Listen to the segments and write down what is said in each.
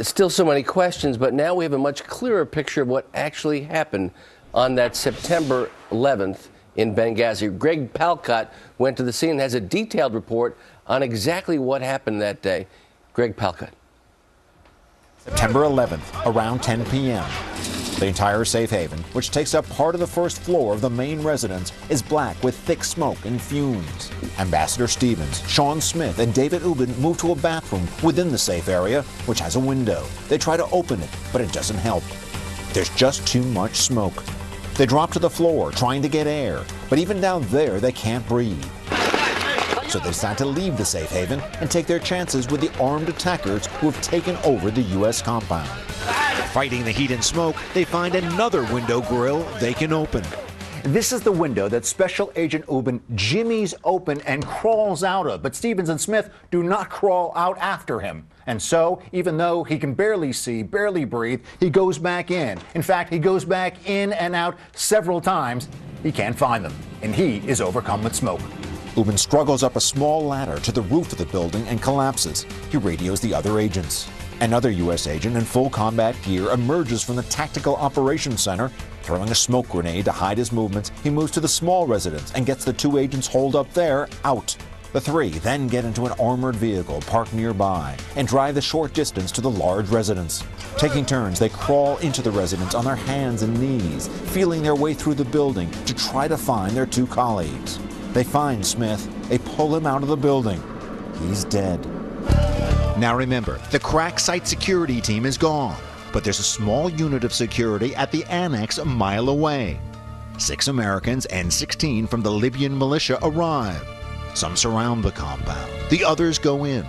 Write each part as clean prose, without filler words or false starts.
Still so many questions, but now we have a much clearer picture of what actually happened on that September 11th in Benghazi. Greg Palcott went to the scene and has a detailed report on exactly what happened that day. Greg Palcott. September 11th, around 10 p.m. The entire safe haven, which takes up part of the first floor of the main residence, is black with thick smoke and fumes. Ambassador Stevens, Sean Smith, and David Ubben move to a bathroom within the safe area, which has a window. They try to open it, but it doesn't help. There's just too much smoke. They drop to the floor, trying to get air, but even down there, they can't breathe. So they decide to leave the safe haven and take their chances with the armed attackers who have taken over the U.S. compound. Fighting the heat and smoke, they find another window grill they can open. This is the window that Special Agent Ubben jimmies open and crawls out of, but Stevens and Smith do not crawl out after him. And so, even though he can barely see, barely breathe, he goes back in. In fact, he goes back in and out several times. He can't find them, and he is overcome with smoke. Ubben struggles up a small ladder to the roof of the building and collapses. He radios the other agents. Another U.S. agent in full combat gear emerges from the Tactical Operations Center. Throwing a smoke grenade to hide his movements, he moves to the small residence and gets the two agents holed up there out. The three then get into an armored vehicle parked nearby and drive the short distance to the large residence. Taking turns, they crawl into the residence on their hands and knees, feeling their way through the building to try to find their two colleagues. They find Smith. They pull him out of the building. He's dead. Now remember, the crack site security team is gone, but there's a small unit of security at the annex a mile away. 6 Americans and 16 from the Libyan militia arrive. Some surround the compound. The others go in.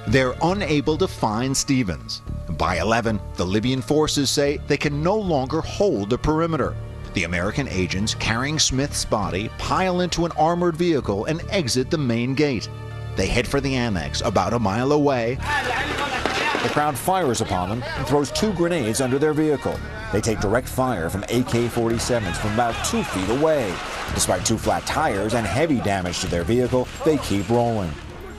They're unable to find Stevens. By 11, the Libyan forces say they can no longer hold the perimeter. The American agents carrying Smith's body pile into an armored vehicle and exit the main gate. They head for the annex about a mile away. The crowd fires upon them and throws 2 grenades under their vehicle. They take direct fire from AK-47s from about 2 feet away. Despite 2 flat tires and heavy damage to their vehicle, they keep rolling.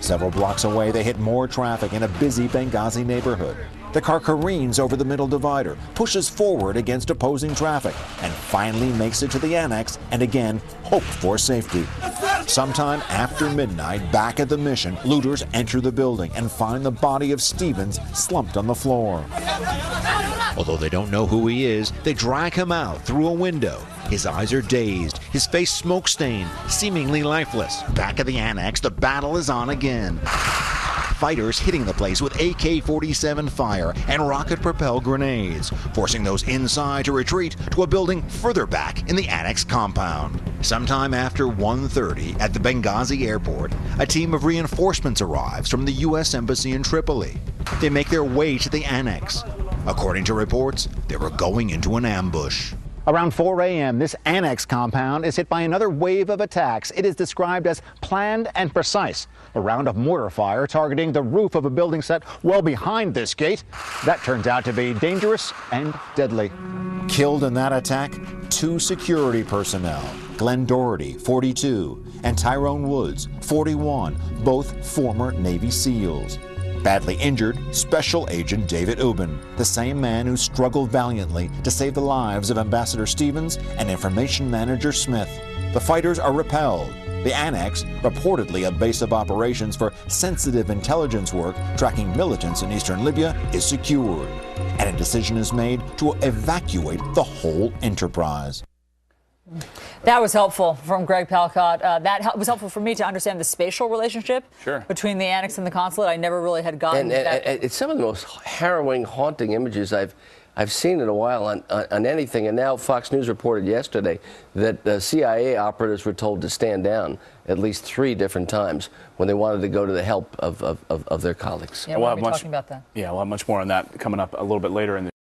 Several blocks away, they hit more traffic in a busy Benghazi neighborhood. The car careens over the middle divider, pushes forward against opposing traffic, and finally makes it to the annex and again hoped for safety. Sometime after midnight, back at the mission, looters enter the building and find the body of Stevens slumped on the floor. Although they don't know who he is, they drag him out through a window. His eyes are dazed, his face smoke-stained, seemingly lifeless. Back at the annex, the battle is on again. Fighters hitting the place with AK-47 fire and rocket-propelled grenades, forcing those inside to retreat to a building further back in the annex compound. Sometime after 1:30 at the Benghazi airport, a team of reinforcements arrives from the U.S. Embassy in Tripoli. They make their way to the annex. According to reports, they were going into an ambush. Around 4 a.m., this annex compound is hit by another wave of attacks. It is described as planned and precise. A round of mortar fire targeting the roof of a building set well behind this gate. That turns out to be dangerous and deadly. Killed in that attack, 2 security personnel, Glenn Doherty, 42, and Tyrone Woods, 41, both former Navy SEALs. Badly injured, Special Agent David Ubben, the same man who struggled valiantly to save the lives of Ambassador Stevens and Information Manager Smith. The fighters are repelled. The annex, reportedly a base of operations for sensitive intelligence work tracking militants in eastern Libya, is secured, and a decision is made to evacuate the whole enterprise. That was helpful from Greg Palcott. Was helpful for me to understand the spatial relationship between the annex and the consulate. I never really had gotten that. It's some of the most harrowing, haunting images I've seen in a while on anything. And now Fox News reported yesterday that CIA operatives were told to stand down at least 3 different times when they wanted to go to the help of their colleagues. Yeah, we'll be talking about that. Yeah, we'll have much more on that coming up a little bit later in the